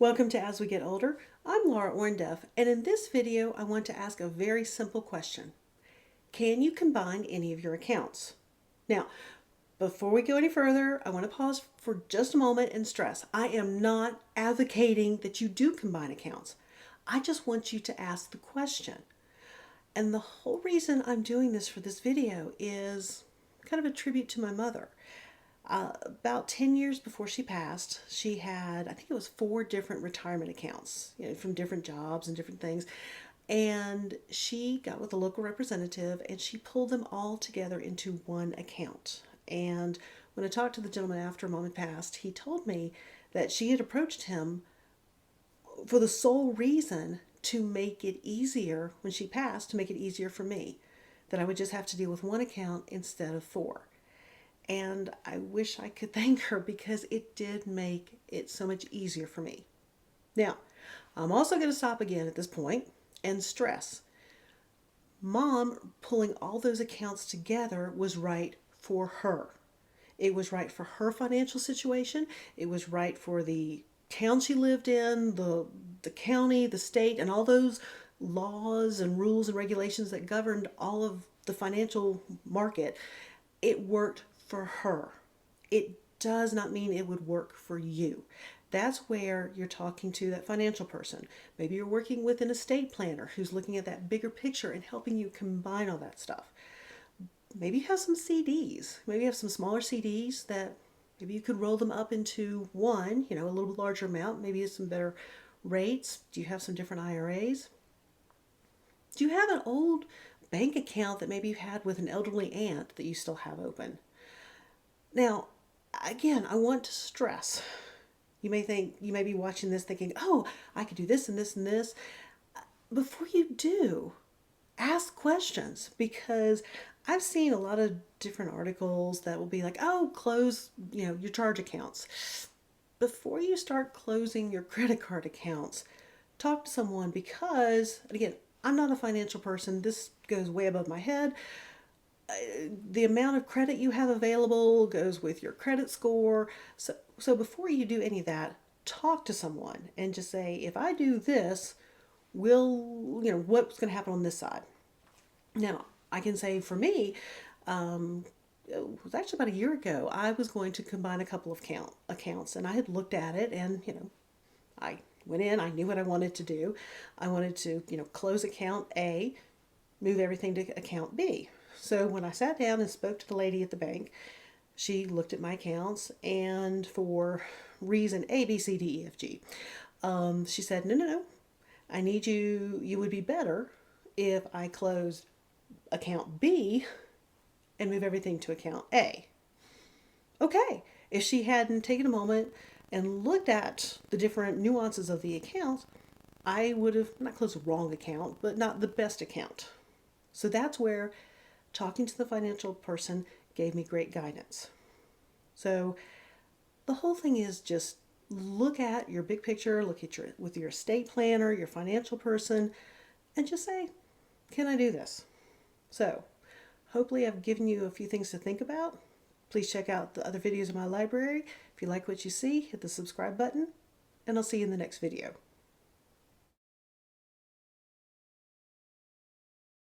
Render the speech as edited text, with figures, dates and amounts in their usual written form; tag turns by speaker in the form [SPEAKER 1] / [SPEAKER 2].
[SPEAKER 1] Welcome to As We Get Older. I'm Laura Orndeff, and in this video I want to ask a very simple question. Can you combine any of your accounts? Now, before we go any further, I want to pause for just a moment and stress. I am not advocating that you do combine accounts. I just want you to ask the question. And the whole reason I'm doing this for this video is kind of a tribute to my mother. About 10 years before she passed, she had, I think it was 4 different retirement accounts, from different jobs and different things. And she got with a local representative and she pulled them all together into one account. And when I talked to the gentleman after Mom had passed, he told me that she had approached him for the sole reason to make it easier when she passed, to make it easier for me, that I would just have to deal with one account instead of 4. And I wish I could thank her because it did make it so much easier for me. Now, I'm also going to stop again at this point and stress. Mom pulling all those accounts together was right for her. It was right for her financial situation. It was right for the town she lived in, the county, the state, and all those laws and rules and regulations that governed all of the financial market. It worked for her. It does not mean it would work for you. That's where you're talking to that financial person. Maybe you're working with an estate planner who's looking at that bigger picture and helping you combine all that stuff. Maybe you have some CDs. Maybe you have some smaller CDs that maybe you could roll them up into one, a little larger amount. Maybe it's some better rates. Do you have some different IRAs? Do you have an old bank account that maybe you had with an elderly aunt that you still have open? Now, again, I want to stress. You may be watching this thinking, oh, I could do this and this and this. Before you do, ask questions, because I've seen a lot of different articles that will be like, oh, close, your charge accounts. Before you start closing your credit card accounts, talk to someone, because, again, I'm not a financial person. This goes way above my head. The amount of credit you have available goes with your credit score. So before you do any of that, talk to someone and just say, if I do this, what's going to happen on this side? Now, I can say for me, it was actually about a year ago, I was going to combine a couple of accounts, and I had looked at it, and, I went in, I knew what I wanted to do. I wanted to, close account A, move everything to account B. So when I sat down and spoke to the lady at the bank, she looked at my accounts, and for reason A, B, C, D, E, F, G, she said, no, I need you would be better if I closed account B and move everything to account A. Okay, if she hadn't taken a moment and looked at the different nuances of the accounts, I would have not closed the wrong account, but not the best account. So that's where talking to the financial person gave me great guidance. So the whole thing is just look at your big picture, look at with your estate planner, your financial person, and just say, can I do this? So hopefully I've given you a few things to think about. Please check out the other videos in my library. If you like what you see, hit the subscribe button, and I'll see you in the next video.